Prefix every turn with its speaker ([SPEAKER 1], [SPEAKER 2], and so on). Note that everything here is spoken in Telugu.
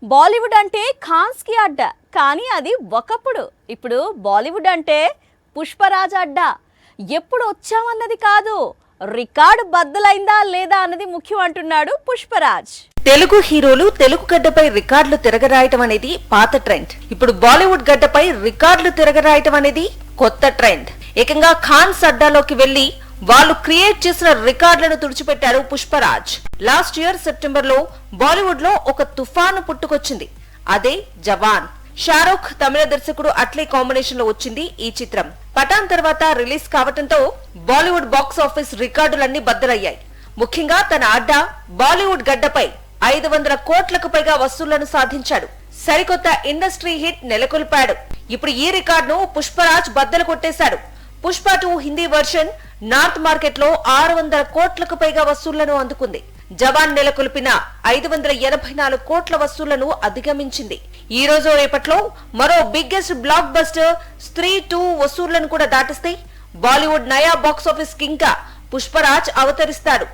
[SPEAKER 1] బాలీవుడ్ అంటే ఖాన్స్ కి అడ్డ కానీ అది ఒకప్పుడు. ఇప్పుడు బాలీవుడ్ అంటే పుష్పరాజ్ అడ్డ. ఎప్పుడు వచ్చామన్నది కాదు, రికార్డు బద్దలైందా లేదా అన్నది ముఖ్యం అంటున్నాడు పుష్పరాజ్.
[SPEAKER 2] తెలుగు హీరోలు తెలుగు గడ్డపై రికార్డులు తిరగరాయటం అనేది పాత ట్రెండ్. ఇప్పుడు బాలీవుడ్ గడ్డపై రికార్డులు తిరగరాయటం అనేది కొత్త ట్రెండ్. ఏకంగా ఖాన్స్ అడ్డాలోకి వెళ్లి వాళ్ళు క్రియేట్ చేసిన రికార్డులను తుడిచిపెట్టారు పుష్పరాజ్. లాస్ట్ ఇయర్ సెప్టెంబర్ లో బాలీవుడ్ లో ఒక తుఫాను పుట్టుకొచ్చింది. అదే జవాన్. షారూఖ్ తమిళ దర్శకుడు అట్లీ కాంబినేషన్ లో వచ్చింది ఈ చిత్రం. పఠాన్ తర్వాత రిలీజ్ కావటంతో బాలీవుడ్ బాక్స్ ఆఫీస్ రికార్డులన్నీ బద్దలయ్యాయి. ముఖ్యంగా తన అడ్డా బాలీవుడ్ గడ్డపై 500 కోట్లకు పైగా వసూళ్లను సాధించాడు. సరికొత్త ఇండస్ట్రీ హిట్ నెలకొల్పాడు. ఇప్పుడు ఈ రికార్డును పుష్పరాజ్ బద్దలు కొట్టేశాడు. Pushpa 2 Hindi version north market లో 600 కోట్లకు పైగా వసూళ్లను అందుకుంది. జవాన్ నెలకొల్పిన 584 కోట్ల వసూళ్లను అధిగమించింది. ఈ రోజు రేపట్లో మరో బిగ్గెస్ట్ బ్లాక్ బస్టర్ స్త్రీ 2 వసూళ్లను కూడా దాటిస్తే బాలీవుడ్ నయా బాక్స్ ఆఫీస్ కింగ్ గా పుష్పరాజ్ అవతరిస్తాడు.